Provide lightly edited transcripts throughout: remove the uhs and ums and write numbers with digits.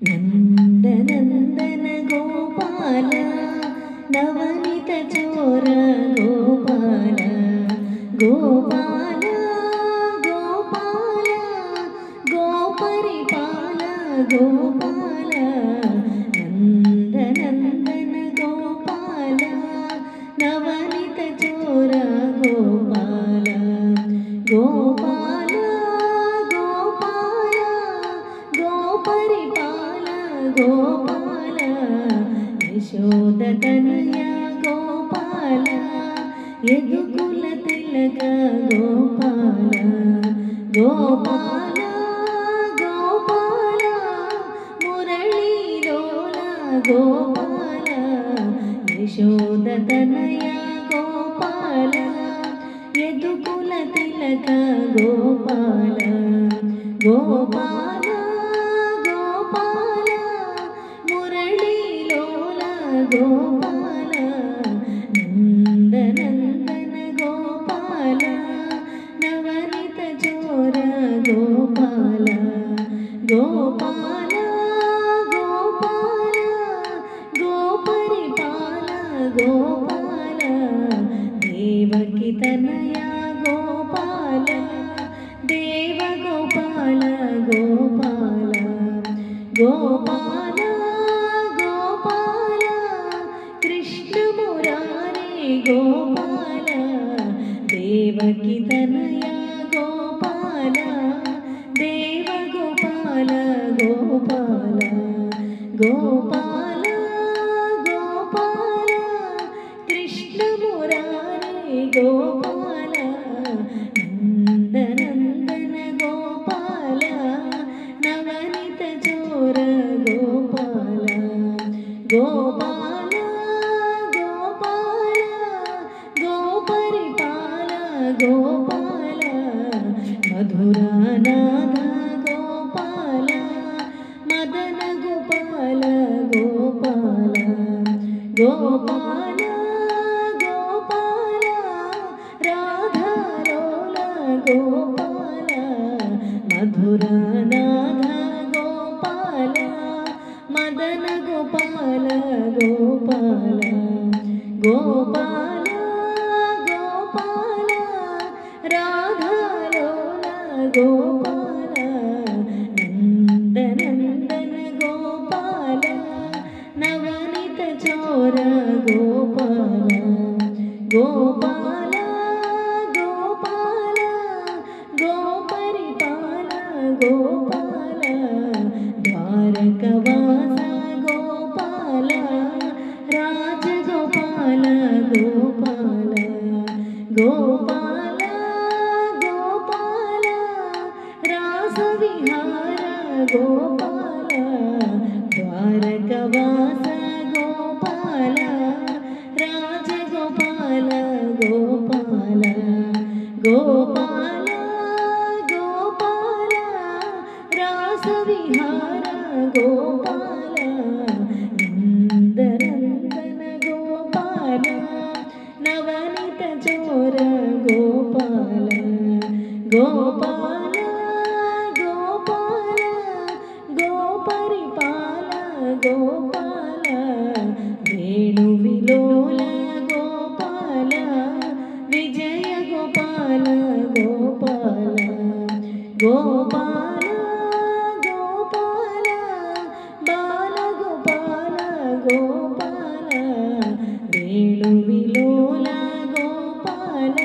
नन्दनन्दन गोपाल नवनीत चोर गोपाल गोपाल गोपाल गोपरिपाल गोपाल नन्दनन्दन गोपाल नवनीत चोर गोपाल गोपाल गोपाल गोपरिपाल गोपाल यशोदतनया गोपाल यदुकुल तिलक गोपाल गोपाल गोपाल मुरलीलोल गोपाल यशोदतनया गोपाल यदुकुल तिलक गोपाल गोपाल गोपाल मुरलीलोल गोपाल नन्दनन्दन गोपाल नवनीत चोर गोपाल गोपाल गोपाल गोपरिपाल गोपाल देवकी तनया गोपाल देवगोपाल गोपाल गोपाल गोपाल कृष्ण मुरारी गोपाल देवकी तनया गोपाल देवगोपाल गोपाल गोपाल गोपाल कृष्ण मुरारी गोपाल नन्दनन्दन गोपाल नवनीत चोर गोपाल गोपाल गोपाल गोपरिपाल गोपाल मधुरानाथ गोपाल मदन गोपाल गोपाल गोपाल गोपाल राधालोल गोपाल मधुरानाथ गोपाल मदन गोपाल गोपाल गोपाल गोपाल राधालोल गोपाल नन्दनन्दन गोपाल नवनीत चोर गोपाल गोपाल गोपाल गोपरिपाल गोपाल द्वारकवास गोपाल राजगोपाल गोपाल गोपाल गोपाल रासविहार गोपाल द्वारकवास गोपाल राजगोपाल गोपाल गोपाल गोपाल रासविहार गोपाल नन्दनन्दन गोपाल नवनीत चोर गोपाल गोपाल गोपाल गोपरिपाल गोपाल वेणुविलोल गोपाल विजय गोपाल गोपाल गोपाल गोपाल बालगोपाल गोपाल वेणुविलोल गोपाल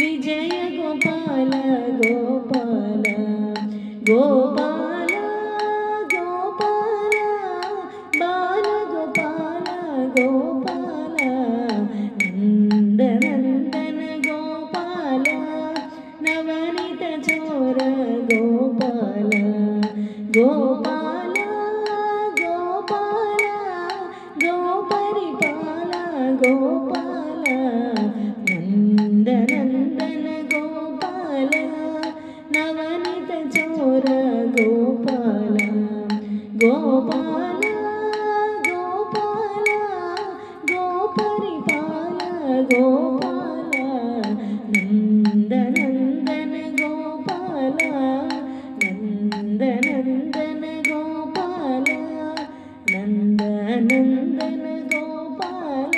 विजय गोपाल गोपाल गोपाल गोपाल बालगोपाल गोपाल नन्दनन्दन गोपाल नवनीत चोर गोपाल गोपाल गोपाल गोपरिपाल गोपाल नन्दनन्दन गोपाल नवनीत चोर गोपाल गोपाल गोपाल गोपरिपाल गोपाल नन्दनन्दन गोपाल नन्दनन्दन गोपाल ನಂದನ ಗೋಪಾಲ.